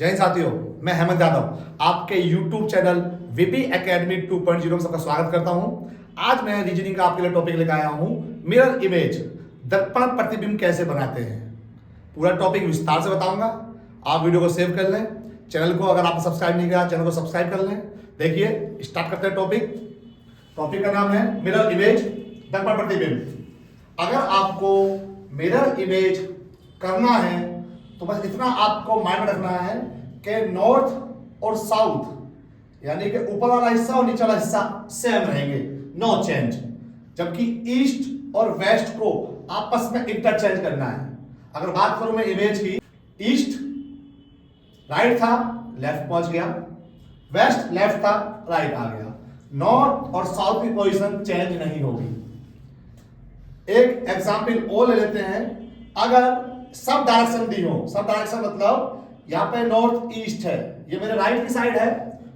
जय हिंद साथियों, मैं हेमंत यादव आपके YouTube चैनल वीबी एकेडमी 2.0 में सबका स्वागत करता हूं। आज मैं रीजनिंग का आपके लिए टॉपिक लेकर आया हूं, मिरर इमेज, दर्पण प्रतिबिंब कैसे बनाते हैं। पूरा टॉपिक विस्तार से बताऊंगा। आप वीडियो को सेव कर लें। चैनल को अगर आपने सब्सक्राइब नहीं किया, चैनल को सब्सक्राइब कर लें। देखिए, स्टार्ट करते हैं टॉपिक का नाम है मिरर इमेज, दर्पण प्रतिबिंब। अगर आपको मिरर इमेज करना है तो बस इतना आपको माइंड में रखना है कि नॉर्थ और साउथ यानी कि ऊपर वाला हिस्सा और नीचे वाला हिस्सा सेम रहेंगे, नो चेंज। जबकि ईस्ट और वेस्ट को आपस में इंटरचेंज करना है। अगर बात करूं मैं इमेज की, ईस्ट राइट था, लेफ्ट पहुंच गया, वेस्ट लेफ्ट था, राइट आ गया। नॉर्थ और साउथ की पोजीशन चेंज नहीं होगी। एक एग्जाम्पल और ले लेते हैं। अगर सब डायरेक्शन दी हो, सब डायरेक्शन मतलब यहाँ पे नॉर्थ ईस्ट है, ये मेरे राइट की साइड है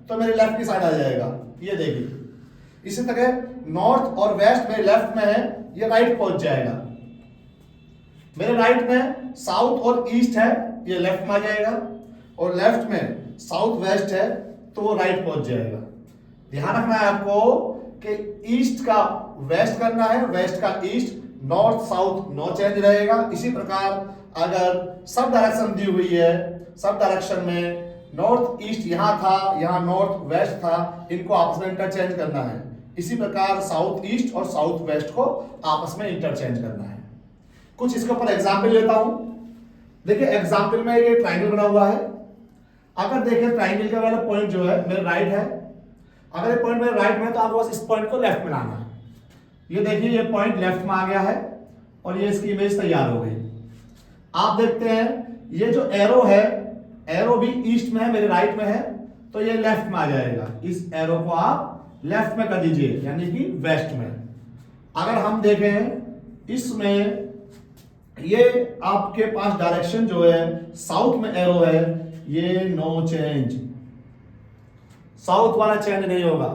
तो मेरे लेफ्ट की साइड आ जाएगा, ये देखिए। इसी तरह नॉर्थ और वेस्ट मेरे लेफ्ट में है, ये राइट पहुंच जाएगा। मेरे राइट में साउथ और ईस्ट है, ये लेफ्ट में आ जाएगा। और लेफ्ट में साउथ वेस्ट है तो वो राइट पहुंच जाएगा। ध्यान रखना है आपको कि ईस्ट का वेस्ट करना है, वेस्ट का east, north south no change रहेगा। इसी प्रकार अगर सब डायरेक्शन दी हुई है, सब डायरेक्शन में नॉर्थ ईस्ट यहां था, यहां नॉर्थ वेस्ट था, इनको आपस में इंटरचेंज करना है। इसी प्रकार साउथ ईस्ट और साउथ वेस्ट को आपस में इंटरचेंज करना है। कुछ इसके ऊपर एग्जाम्पल लेता हूं। देखिए, एग्जाम्पल में ये ट्राइंगल बना हुआ है। अगर देखिए ट्राइंगल का वाला पॉइंट जो है मेरे राइट है, अगर ये पॉइंट मेरे राइट में है तो आपको बस इस पॉइंट को लेफ्ट में लाना है। ये देखिए, ये पॉइंट लेफ्ट में आ गया है और ये इसकी इमेज तैयार हो गई। आप देखते हैं ये जो एरो है, एरो भी ईस्ट में है, मेरे राइट में है, तो ये लेफ्ट में आ जाएगा। इस एरो को आप लेफ्ट में कर दीजिए, यानी कि वेस्ट में। अगर हम देखें इसमें, ये आपके पास डायरेक्शन जो है साउथ में एरो है, ये नो चेंज, साउथ वाला चेंज नहीं होगा।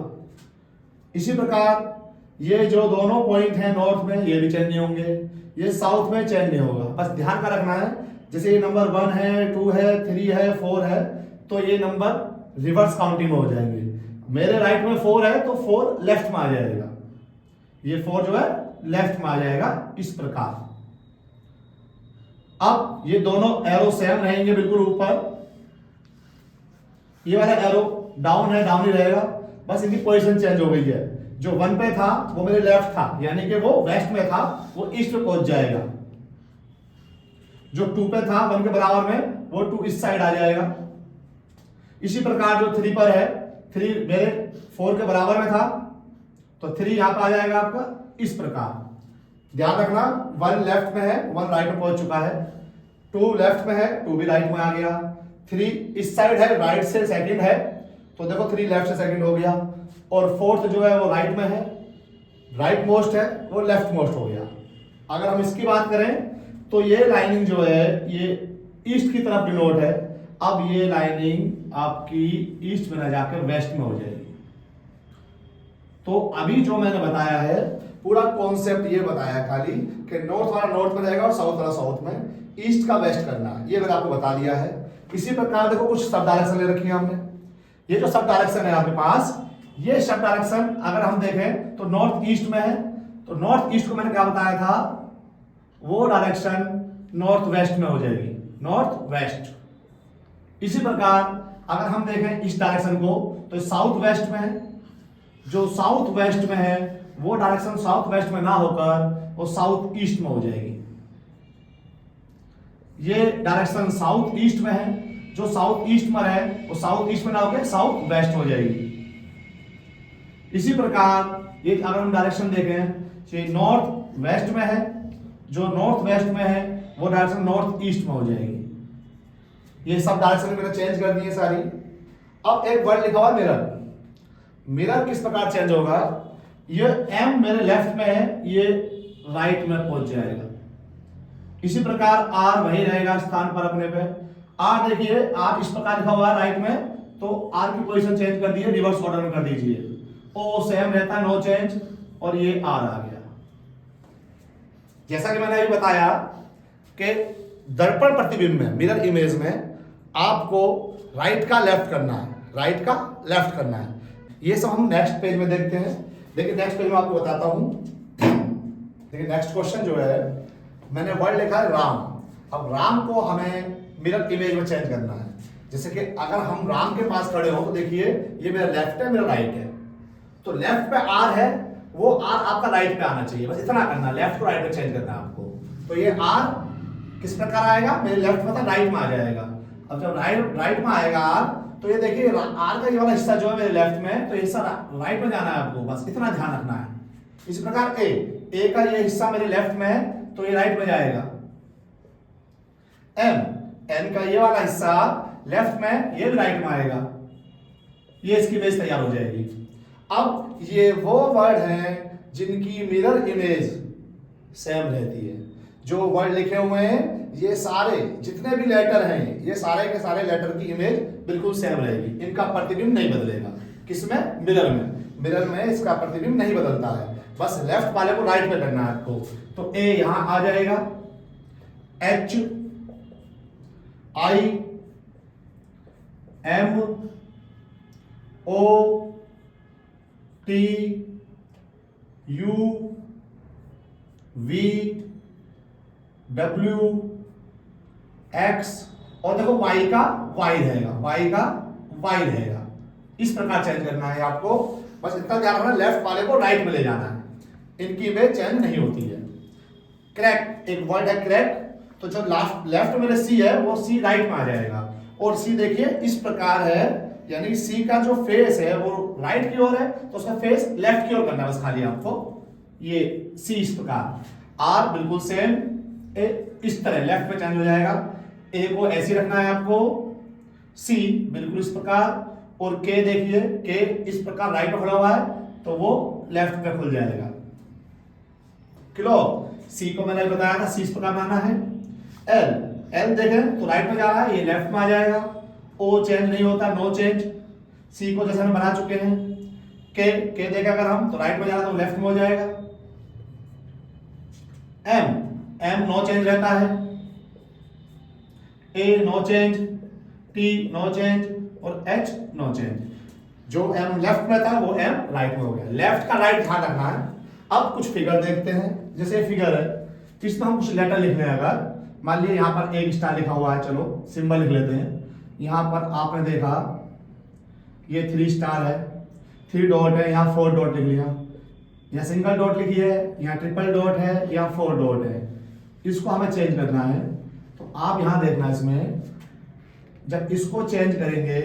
इसी प्रकार ये जो दोनों पॉइंट हैं नॉर्थ में, ये भी चेंज नहीं होंगे, ये साउथ में चेंज नहीं होगा। बस ध्यान का रखना है, जैसे ये नंबर 1 है, 2 है, 3 है, 4 है, तो ये नंबर रिवर्स काउंटिंग में हो जाएंगे। मेरे राइट में 4 है तो 4 लेफ्ट में आ जाएगा, ये 4 जो है लेफ्ट में आ जाएगा। इस प्रकार अब ये दोनों एरो सेम रहेंगे बिल्कुल ऊपर, ये वाला एरो डाउन है, डाउन ही रहेगा। बस इनकी पोजीशन चेंज हो गई है। जो 1 पे था वो मेरे लेफ्ट था, यानी कि वो वेस्ट में था, वो ईस्ट में पहुंच जाएगा। जो 2 पे था 1 के बराबर में, वो 2 इस साइड आ जाएगा। इसी प्रकार जो 3 पर है, 3 मेरे 4 के बराबर में था तो 3 यहां पर आ जाएगा आपका। इस प्रकार ध्यान रखना, 1 लेफ्ट में है, 1 राइट में पहुंच चुका है, 2 लेफ्ट में है, 2 भी राइट में आ गया, 3 इस साइड है, राइट से सेकंड है, तो देखो 3 लेफ्ट से सेकंड हो गया। और 4th जो है वो राइट में है, राइट मोस्ट है, वो लेफ्ट मोस्ट हो गया। अगर हम इसकी बात करें तो ये लाइनिंग जो है ये ईस्ट की तरफ डिनोट है। अब ये लाइनिंग आपकी ईस्ट में ना जाकर वेस्ट में हो जाएगी। तो अभी जो मैंने बताया है पूरा कॉन्सेप्ट ये बताया खाली कि नॉर्थ वाला नॉर्थ में रहेगा और साउथ वाला साउथ में, ईस्ट का वेस्ट करना, ये मैंने आपको बता दिया है। इसी प्रकार देखो कुछ सब डायरेक्शन ले रखी है हमने। ये जो सब डायरेक्शन है आपके पास, ये सब डायरेक्शन अगर हम देखें तो नॉर्थ ईस्ट में है, तो नॉर्थ ईस्ट को मैंने क्या बताया था, वो डायरेक्शन नॉर्थ वेस्ट में हो जाएगी, नॉर्थ वेस्ट। इसी प्रकार अगर हम देखें इस डायरेक्शन को तो साउथ वेस्ट में है, जो साउथ वेस्ट में है वो डायरेक्शन साउथ वेस्ट में ना होकर वो साउथ ईस्ट में हो जाएगी। ये डायरेक्शन साउथ ईस्ट में है, जो साउथ ईस्ट में है वो साउथ ईस्ट में ना होकर साउथ वेस्ट हो जाएगी। इसी प्रकार ये अगर हम डायरेक्शन देखें, ये नॉर्थ वेस्ट में है, जो नॉर्थ वेस्ट में है वो डायरेक्शन नॉर्थ ईस्ट में हो जाएगी। ये सब डायरेक्शन मैंने चेंज कर दी है सारी। अब एक वर्ड लिखा हुआ मिरर। मिरर किस प्रकार चेंज होगा, ये एम मेरे लेफ्ट में है, ये राइट में पहुंच जाएगा। इसी प्रकार आर वही रहेगा स्थान पर अपने पे। आर देखिए, आर इस प्रकार लिखा हुआ है राइट में, तो आर की पोजीशन चेंज कर दी है, रिवर्स ऑर्डर में कर दीजिए। ओ सेम रहता है, नो चेंज, और ये आर आ गया। जैसा कि मैंने अभी बताया कि दर्पण प्रतिबिंब में, मिरर इमेज में आपको राइट का लेफ्ट करना है, राइट का लेफ्ट करना है। ये सब हम नेक्स्ट पेज में देखते हैं। देखिए नेक्स्ट पेज में आपको बताता हूं। देखिए नेक्स्ट क्वेश्चन जो है, मैंने वर्ड लिखा है राम। अब राम को हमें मिरर इमेज में चेंज करना है। जैसे कि अगर हम राम के पास खड़े हो तो देखिए ये मेरा लेफ्ट है, मेरा राइट है। तो लेफ्ट पे आर है, वो आर आपका राइट पे आना चाहिए। बस इतना करना, लेफ्ट को राइट पे चेंज करना है आपको। तो ये आर किस प्रकार आएगा, मेरे लेफ्ट में था, राइट में आ जाएगा। अब जब राइट में आएगा आर, तो ये देखिए आर का ये वाला हिस्सा जो है मेरे लेफ्ट में, तो ये हिस्सा राइट में जाना है आपको, बस इतना ध्यान रखना है। इसी प्रकार ए का ये हिस्सा मेरे लेफ्ट में है, तो ये राइट में जाएगा। एन का ये वाला हिस्सा लेफ्ट में, ये भी राइट में आएगा। ये इसकी बेस तैयार हो जाएगी। अब ये वो वर्ड हैं जिनकी मिरर इमेज सेम रहती है। जो वर्ड लिखे हुए हैं ये सारे जितने भी लेटर हैं, ये सारे के सारे लेटर की इमेज बिल्कुल सेम रहेगी। इनका प्रतिबिंब नहीं बदलेगा। किसमें? मिरर में। मिरर में इसका प्रतिबिंब नहीं बदलता है। बस लेफ्ट वाले को राइट में करना है आपको। तो ए यहां आ जाएगा, H I M O T U V W X, और देखो वाई का वाई रहेगा, वाई का वाई रहेगा। इस प्रकार चेंज करना है आपको। बस इतना ध्यान रखना, लेफ्ट वाले को राइट में ले जाना है। इनकी इमेज चेंज नहीं होती है। क्रैक, एक वर्ड है क्रैक, तो जो लेफ्ट मेरे सी है वो सी राइट में आ जाएगा। और सी देखिए इस प्रकार है, यानी सी का जो फेस है वो राइट की ओर है, तो उसका फेस लेफ्ट की ओर करना है बस खाली आपको। ये सी इस प्रकार, आर बिल्कुल सेम, ए इस तरह लेफ्ट पे चेंज हो जाएगा। ए को ऐसे रखना है आपको, सी बिल्कुल इस प्रकार, और के देखिए के इस प्रकार राइट पे खड़ा हुआ है, तो वो लेफ्ट पे खुल जाएगा। किलो सी को मैंने बताया था, सी इस प्रकार बनाना है। एल देखें तो राइट में जा रहा है, ये लेफ्ट में आ जाएगा। ओ चेंज नहीं होता, नो चेंज। सी को जैसे हम बना चुके हैं। के देखें अगर हम, तो राइट में जा रहा है तो लेफ्ट में हो जाएगा। एम नो चेंज रहता है। A no change, T no change, और एच नो चेंज। जो एम लेफ्ट में था वो एम राइट में हो गया। लेफ्ट का राइट ध्यान रखना है। अब कुछ फिगर देखते हैं। जैसे फिगर है, इसमें हम कुछ लेटर लिख रहे हैं। अगर मान लीजिए यहाँ पर एक स्टार लिखा हुआ है, चलो सिंबल लिख लेते हैं। यहाँ पर आपने देखा ये 3 स्टार है, 3 डॉट है, यहाँ 4 डॉट लिख लिया। यहाँ सिंगल डॉट लिखी है, यहाँ ट्रिपल डॉट है, यहाँ 4 डॉट है। इसको हमें चेंज करना है। तो आप यहाँ देखना, इसमें जब इसको चेंज करेंगे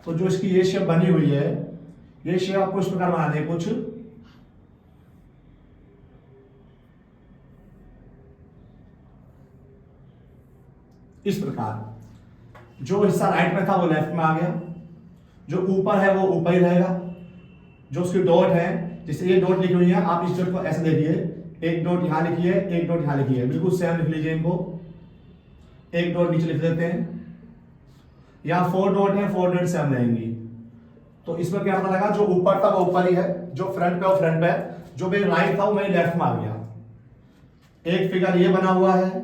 तो जो इसकी ये शेप बनी हुई है, ये शेप आपको इस प्रकार बनानी है कुछ। इस प्रकार जो हिस्सा राइट में था वो लेफ्ट में आ गया, जो ऊपर है वो ऊपर ही रहेगा। जो उसकी डॉट है, जैसे ये डॉट लिखी हुई है, आप इस डॉट को ऐसे देखिए, एक डॉट यहां लिखी है, एक डॉट यहां लिखी है, बिल्कुल सेम लिख लीजिए इनको। एक डॉट नीचे लिख देते हैं। यहां 4 डॉट है, 4 डॉट सेम रहेंगी। तो इसमें क्या पता लगा, जो ऊपर था वो ऊपर ही है, जो फ्रंट पे वो फ्रंट पे है, जो मेरे राइट था वो मेरे लेफ्ट में आ गया। एक फिगर ये बना हुआ है।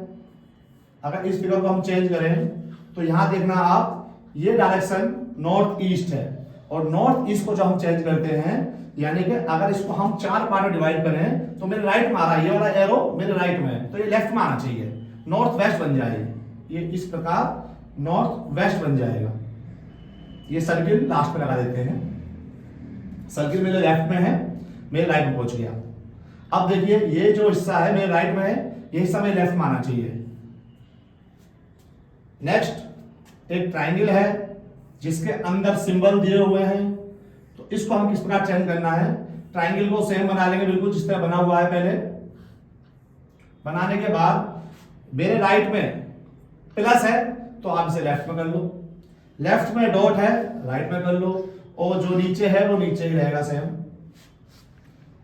अगर इस फिगर को हम चेंज करें तो यहां देखना आप, ये डायरेक्शन नॉर्थ ईस्ट है, और नॉर्थ ईस्ट को जो हम चेंज करते हैं, यानी कि अगर इसको हम 4 पार्ट में डिवाइड करें तो मेरे राइट में आ रहा है, ये वाला एरो मेरे राइट में है, तो ये लेफ्ट में आना चाहिए, नॉर्थ वेस्ट बन जाएगी। ये इस प्रकार नॉर्थ वेस्ट बन जाएगा। ये सर्किल लास्ट में लगा देते हैं। सर्किल मेरे लेफ्ट में है, मेरे राइट में पहुंच गया। अब देखिए ये जो हिस्सा है मेरे राइट में है, ये हिस्सा मेरे लेफ्ट में आना चाहिए। नेक्स्ट एक ट्राइंगल है जिसके अंदर सिंबल दिए हुए हैं, तो इसको हम किस प्रकार चेंज करना है। ट्राइंगल को सेम बना लेंगे, बिल्कुल जिस तरह बना हुआ है पहले। बनाने के बाद मेरे राइट में प्लस है, तो आप इसे लेफ्ट में कर लो। लेफ्ट में डॉट है, राइट में कर लो, और जो नीचे है वो नीचे ही रहेगा सेम।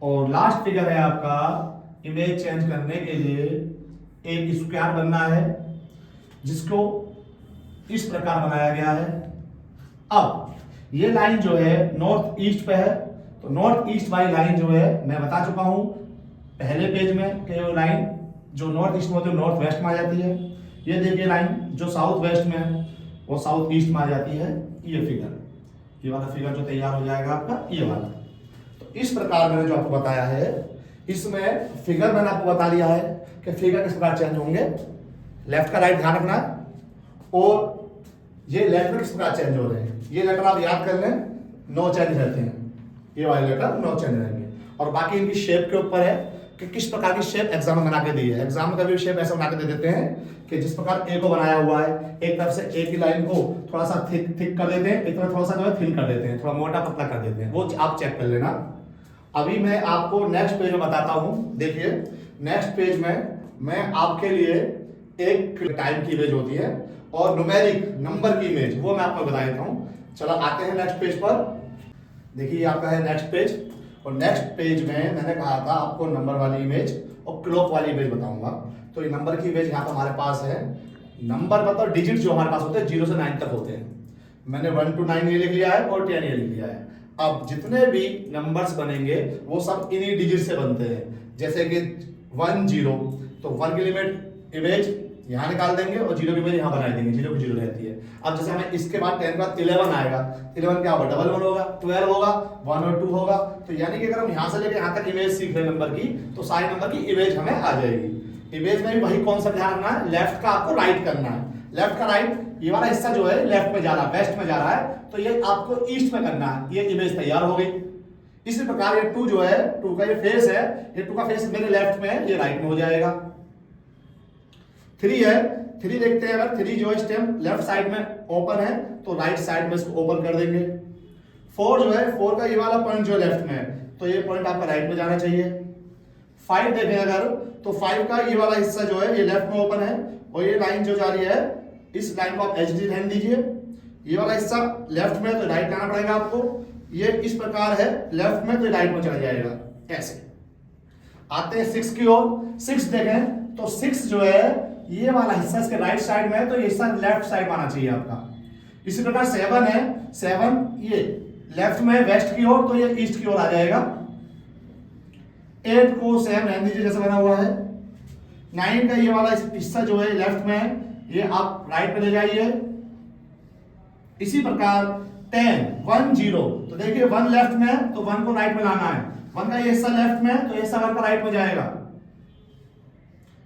और लास्ट फिगर है आपका, इमेज चेंज करने के लिए एक स्क्वायर बनना है, जिसको इस प्रकार बनाया गया है। अब ये लाइन जो है नॉर्थ ईस्ट पे है, तो नॉर्थ ईस्ट वाली लाइन जो है मैं बता चुका हूं पहले पेज में कि वो लाइन जो नॉर्थ ईस्ट में होती है नॉर्थ वेस्ट में आ जाती है। ये देखिए लाइन जो साउथ वेस्ट में है वो साउथ ईस्ट में आ जाती है। ये वाला फिगर जो तैयार हो जाएगा आपका ये वाला। तो इस प्रकार मैंने जो आपको बताया है, इसमें फिगर मैंने आपको बता दिया है कि फिगर किस प्रकार चेंज होंगे, लेफ्ट का राइट ध्यान रखना। और ये लेटर किस प्रकार चेंज हो रहे हैं, ये लेटर आप याद कर लें, नो चेंज रहते हैं, ये वाले लेटर नो चेंज रहेंगे। और बाकी इनकी शेप के ऊपर है कि किस प्रकार की शेप एग्जाम में बना के दी है। एग्जाम में कभी शेप ऐसा बना के दे देते हैं कि जिस प्रकार ए को बनाया हुआ है, एक तरफ से ए की लाइन को थोड़ा सा थिक कर देते हैं, एक तरफ थोड़ा सा जो है थिन कर देते हैं, थोड़ा मोटा पतला कर देते हैं, वो आप चेक कर लेना। अभी मैं आपको नेक्स्ट पेज में बताता हूं। देखिए नेक्स्ट पेज में मैं आपके लिए एक टाइम की इमेज होती है और न्यूमेरिक नंबर की इमेज, वो मैं आपको बता देता हूं। चलो आते हैं नेक्स्ट पेज पर। देखिए आपका है नेक्स्ट पेज, और नेक्स्ट पेज में मैंने कहा था आपको नंबर वाली इमेज और क्लॉक वाली इमेज बताऊंगा। तो ये नंबर की इमेज यहाँ पर हमारे पास है। नंबर मतलब डिजिट जो हमारे पास होते हैं 0 से 9 तक होते हैं। मैंने 1 to 9 ये लिख लिया है और 10 ये लिख लिया है। अब जितने भी नंबर्स बनेंगे वो सब इन्हीं डिजिट से बनते हैं। जैसे कि 1 0, तो 1 की लिमिट इमेज यहाँ निकाल देंगे और 0 की इमेज यहाँ बना देंगे, 0 की 0 रहती है। अब जैसे हमें इसके बाद 10 के बाद 11 आएगा, 11 क्या होगा, डबल 1 होगा, 12 होगा, 1 और 2 होगा। तो यानी कि अगर हम यहाँ से लेके यहाँ तक इमेज सीख रहे हैं नंबर की, तो सारे नंबर की इमेज हमें आ जाएगी। इमेज में भी वही कॉन्सेप्ट ध्यान रखना है, लेफ्ट का आपको राइट करना है। लेफ्ट का राइट, ये वाला हिस्सा जो है लेफ्ट में जा रहा है, वेस्ट में जा रहा है, तो ये आपको ईस्ट में करना है। ये इमेज तैयार हो गई। इसी प्रकार ये 2 जो है, 2 का ये फेस है, ये 2 का फेस मेरे लेफ्ट में है, ये राइट में हो जाएगा। 3 है, 3 देखते हैं, अगर 3 जो है स्टेम लेफ्ट साइड में ओपन है तो राइट साइड में इसको ओपन कर देंगे। 4 जो है, 4 का ये वाला पॉइंट जो है लेफ्ट में है, तो ये पॉइंट आपका राइट में जाना चाहिए। 5 देखें अगर, तो 5 का ये वाला हिस्सा जो है ये लेफ्ट में ओपन है, और ये लाइन जो जा रही है, इस लाइन को आप एच डी ध्यान दीजिए। ये वाला हिस्सा लेफ्ट में, तो राइट आना पड़ेगा आपको। ये इस प्रकार है, लेफ्ट में तो राइट में चला जाएगा। ऐसे आते हैं 6 की ओर। 6 देखें तो 6 जो है ये वाला हिस्सा इसके राइट साइड में है, तो ये हिस्सा लेफ्ट साइड में आना चाहिए आपका। इसी प्रकार 7 है, 7 ये लेफ्ट में वेस्ट की ओर, तो ये ईस्ट की ओर आ जाएगा। 8 को सेम रहने दीजिए जैसे बना हुआ है। 9 का ये वाला हिस्सा जो है लेफ्ट में है, ये आप राइट में ले जाइए। इसी प्रकार 10 1 0, तो देखिए 1 लेफ्ट में है तो 1 को राइट में लाना है। 1 का ये हिस्सा लेफ्ट में है तो ये हिस्सा 1 का राइट में जाएगा।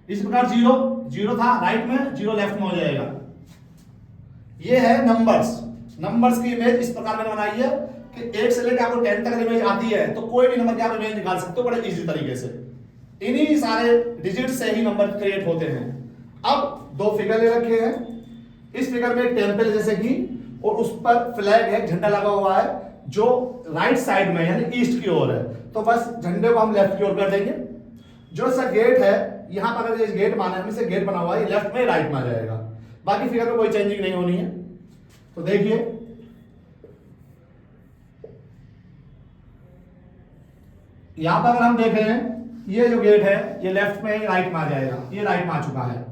इस प्रकार 0 0 था राइट में, 0 लेफ्ट में हो जाएगा। ये है नंबर्स। नंबर्स की इमेज इस प्रकार मैंने बनाई है कि 1 से लेकर आपको 10 तक इमेज आती है, तो कोई भी नंबर की आप इमेज निकाल सकते हो बड़े इजी तरीके से। इन्हीं सारे डिजिट से ही नंबर क्रिएट होते हैं। अब 2 फिगर ले रखे हैं। इस फिगर में एक टेम्पल जैसे कि, और उस पर फ्लैग है, झंडा लगा हुआ है जो राइट साइड में यानी ईस्ट की ओर है, तो बस झंडे को हम लेफ्ट की ओर कर देंगे। जो सा गेट है, यहां पर अगर ये गेट माना है, से गेट बना हुआ है, ये लेफ्ट में राइट में आ जाएगा। बाकी फिगर में कोई चेंजिंग नहीं होनी है। तो देखिए यहां पर अगर हम देखें, ये जो गेट है ये लेफ्ट में राइट में आ जाएगा, ये राइट में आ चुका है।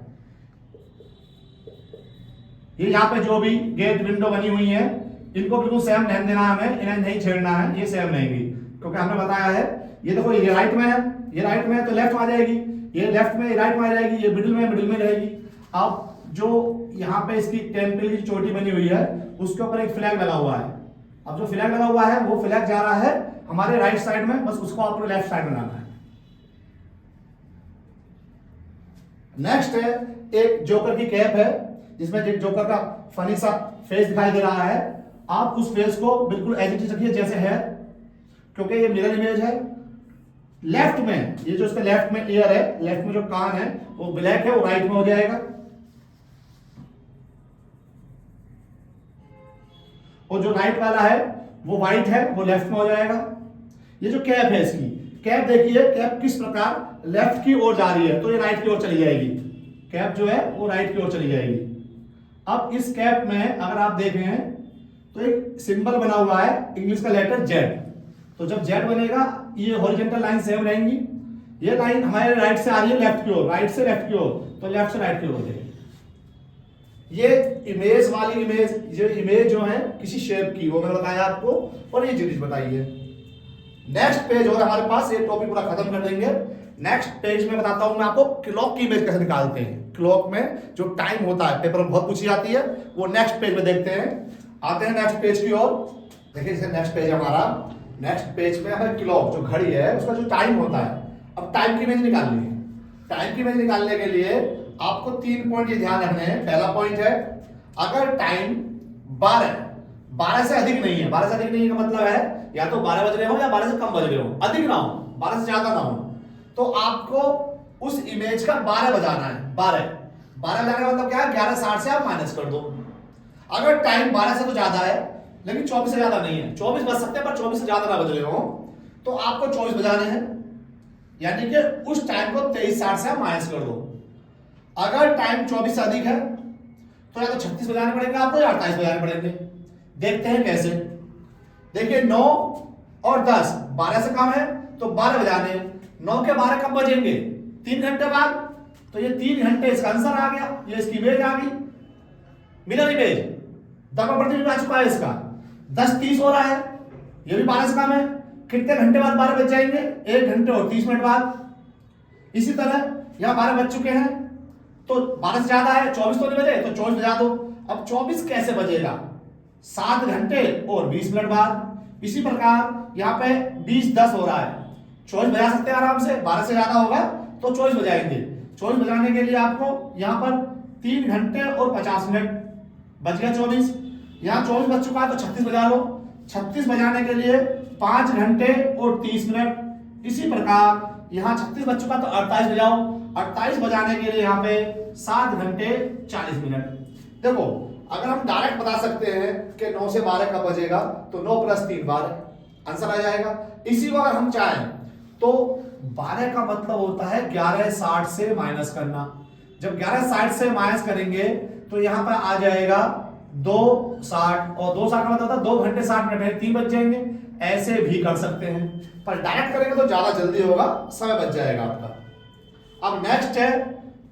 ये यहाँ पे जो भी गेट विंडो बनी हुई है, इनको बिल्कुल सेम ध्यान देना है हमें, इन्हें नहीं छेड़ना है, ये सेम रहेंगी, क्योंकि हमने बताया है। ये देखो ये राइट में है, ये राइट में है तो लेफ्ट में आ जाएगी, ये लेफ्ट में राइट में आ जाएगी, ये मिडिल में रहेगी। अब जो यहाँ पे इसकी टेम्पल की चोटी बनी हुई है, उसके ऊपर एक फ्लैग लगा हुआ है। अब जो फ्लैग लगा हुआ है वो फ्लैग जा रहा है हमारे राइट साइड में, बस उसको आपको लेफ्ट साइड में लाना है। नेक्स्ट है एक जोकर की कैप है, जिसमें एक जोकर का फनी सा फेस दिखाई दे रहा है। आप उस फेस को बिल्कुल एज इट इज रखिए जैसे है, क्योंकि ये मिरर इमेज है। लेफ्ट में ये जो इसका लेफ्ट में ईयर है, लेफ्ट में जो कान है वो ब्लैक है, वो राइट में हो जाएगा। और जो राइट वाला है वो व्हाइट है, वो लेफ्ट में हो जाएगा। ये जो कैप है, इसकी कैप देखिए, कैप किस प्रकार लेफ्ट की ओर जा रही है, तो ये राइट की ओर चली जाएगी। कैप जो है वो राइट की ओर चली जाएगी। अब इस कैप में अगर आप देखें तो एक सिंबल बना हुआ है, इंग्लिश का लेटर जेड। तो जब जेड बनेगा ये हॉरिजॉन्टल लाइन सेम रहेंगी। ये लाइन हमारे राइट से आ रही है लेफ्ट की ओर, राइट से लेफ्ट की ओर, तो लेफ्ट से राइट की ओर हो जाएगी। ये इमेज वाली इमेज, ये इमेज जो है किसी शेप की, वो मैंने बताया आपको, और ये चीज बताई है। नेक्स्ट पेज और हमारे पास, ये टॉपिक पूरा खत्म कर देंगे। नेक्स्ट पेज में बताता हूं मैं आपको क्लॉक की इमेज कैसे निकालते हैं। क्लॉक में जो टाइम होता है, पेपर में बहुत पूछी जाती है, वो नेक्स्ट पेज में देखते हैं। आते हैं नेक्स्ट पेज की ओर। देखिए जैसे नेक्स्ट पेज हमारा, नेक्स्ट पेज में हमें क्लॉक जो घड़ी है उसका जो टाइम होता है, अब टाइम की इमेज निकालनी है। टाइम की इमेज निकालने के लिए आपको 3 पॉइंट ये ध्यान रखने हैं। पहला पॉइंट है, अगर टाइम 12 से अधिक नहीं है, 12 से अधिक नहीं का मतलब है या तो 12 बज रहे हो या 12 से कम बज रहे हो, अधिक ना हो, 12 से ज्यादा ना हो, तो आपको उस इमेज का 12 बजाना है। 12 बजाने का मतलब क्या है, 11:60 से आप माइनस कर दो। अगर टाइम 12 से तो ज्यादा है लेकिन 24 से ज्यादा नहीं है, 24 बज सकते हैं पर 24 से ज्यादा ना बज रहे हो, तो आपको 24 बजाने हैं, यानी कि उस टाइम को 23:60 से आप माइनस कर दो। अगर टाइम 24 से अधिक है तो या तो 36 बजाने पड़ेंगे आपको या 48 बजाने पड़ेंगे। देखते हैं कैसे। देखिए 9 और 10, 12 से कम है तो 12 बजाने। 9 के 12 कब बजेंगे, 3 घंटे बाद, तो ये 3 घंटे इसका आंसर आ गया, ये इसकी इमेज आ गई, मिरर इमेज। दर्पण प्रतिबिंब आ चुका है इसका। 10:30 हो रहा है, ये भी 12 से कम है, कितने घंटे बाद 12 बज जाएंगे, 1 घंटे और 30 मिनट बाद। इसी तरह यहां 12 बज चुके हैं तो 12 से ज्यादा है, 24 तो नहीं बजे, तो 24 बजा दो। अब 24 कैसे बजेगा, 7 घंटे और 20 मिनट बाद। इसी प्रकार यहाँ पे 20:10 हो रहा है, 24 बजा सकते हैं आराम से, 12 से ज्यादा होगा तो 24 बजाएंगे। 24 बजाने के लिए आपको यहाँ पर 3 घंटे और 50 मिनट, बज गया 24। यहाँ 24 बज चुका है तो 36 बजा लो। 36 बजाने के लिए 5 घंटे और 30 मिनट। इसी प्रकार यहाँ 36 बज चुका तो 48 बजाओ। 48 बजाने के लिए यहाँ पे 7 घंटे 40 मिनट। देखो अगर हम डायरेक्ट बता सकते हैं कि 9 से 12 कब बजेगा, तो 9 + 3 12, आंसर आ जाएगा। इसी को अगर हम चाहें तो 12 का मतलब होता है 11:60 से माइनस करना। जब 11:60 से माइनस करेंगे तो यहाँ पर आ जाएगा 2:60, और 2:60 का मतलब होता है 2 घंटे 60 मिनट है, 3 बज जाएंगे। ऐसे भी कर सकते हैं, पर डायरेक्ट करेंगे तो ज्यादा जल्दी होगा, समय बच जाएगा आपका। अब नेक्स्ट है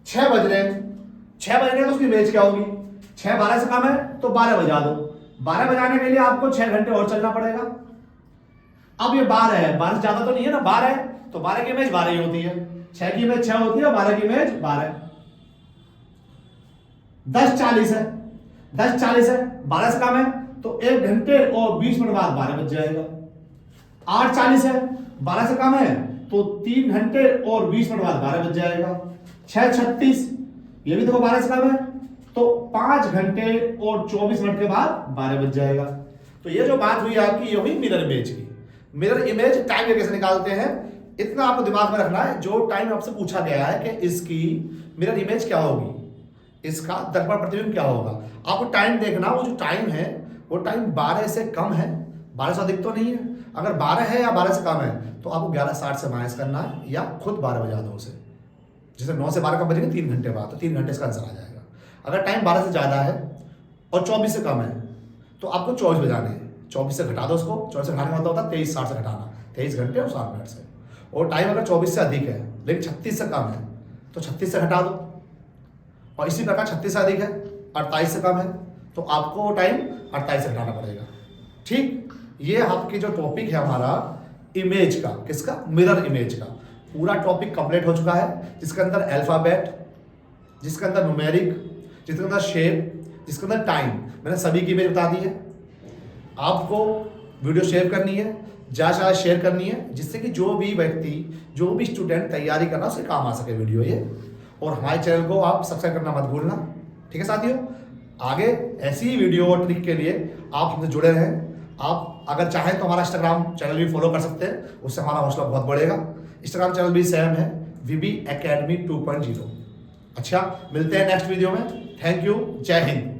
6 बज रहे हैं। 6 बज रहे हैं तो उसकी इमेज क्या होगी, 6 12 से कम है तो 12 बजा दो। 12 बजाने के लिए आपको 6 घंटे और चलना पड़ेगा। अब ये 12 है, 12 से ज्यादा तो नहीं है ना, 12 है तो 12 की इमेज 12 ही होती है, 6 की इमेज 6 होती है, 12 की इमेज 12। 10:40 है, 10:40 है, 12 से कम है तो 1 घंटे और 20 मिनट बाद 12 बज जाएगा। 8:40 है, 12 से कम है तो 3 घंटे और 20 मिनट बाद 12 बज जाएगा। 6:36, ये भी देखो 12 से कम है तो 5 घंटे और 24 मिनट के बाद 12 बज जाएगा। तो ये जो बात हुई आपकी, ये हुई मिरर इमेज की। मिरर इमेज टाइम कैसे निकालते हैं, इतना आपको दिमाग में रखना है। जो टाइम आपसे पूछा गया है कि इसकी मिरर इमेज क्या होगी, इसका दर्पण प्रतिबिंब क्या होगा, आपको टाइम देखना। वो जो टाइम है वो टाइम 12 से कम है, 12 से अधिक तो नहीं है। अगर 12 है या 12 से कम है तो आपको 11:60 से माइनस करना है, या खुद 12 बजा दो उसे। जैसे 9 से 12 कब बजेंगे, 3 घंटे बाद, तो 3 घंटे इसका आंसर आ जाएगा। अगर टाइम 12 से ज़्यादा है और 24 से कम है तो आपको 24 बजाने हैं। 24 से घटा दो उसको, 24 से घटाने का मतलब होता है 23:60 से घटाना, 23 घंटे और 60 मिनट से। और टाइम अगर 24 से अधिक है लेकिन 36 से कम है तो 36 से घटा दो। और इसी प्रकार 36 से अधिक है, 48 से कम है तो आपको टाइम 48 से घटाना पड़ेगा। ठीक, ये आपकी जो टॉपिक है हमारा इमेज का, किसका, मिरर इमेज का, पूरा टॉपिक कंप्लीट हो चुका है। जिसके अंदर अल्फाबेट, जिसके अंदर न्यूमेरिक, जिसके अंदर शेप, जिसके अंदर टाइम, मैंने सभी की इमेज बता दी है। आपको वीडियो शेयर करनी है, ज़्यादा शेयर करनी है, जिससे कि जो भी व्यक्ति, जो भी स्टूडेंट तैयारी करना उसके काम आ सके वीडियो ये। और हमारे चैनल को आप सब्सक्राइब करना मत भूलना। ठीक है साथियों, आगे ऐसी ही वीडियो और ट्रिक के लिए आप हमसे जुड़े रहें। आप अगर चाहें तो हमारा इंस्टाग्राम चैनल भी फॉलो कर सकते हैं, उससे हमारा हौसला बहुत बढ़ेगा। इंस्टाग्राम चैनल भी सेम है, VB Academy 2.0। अच्छा, मिलते हैं नेक्स्ट वीडियो में। थैंक यू, जय हिंद।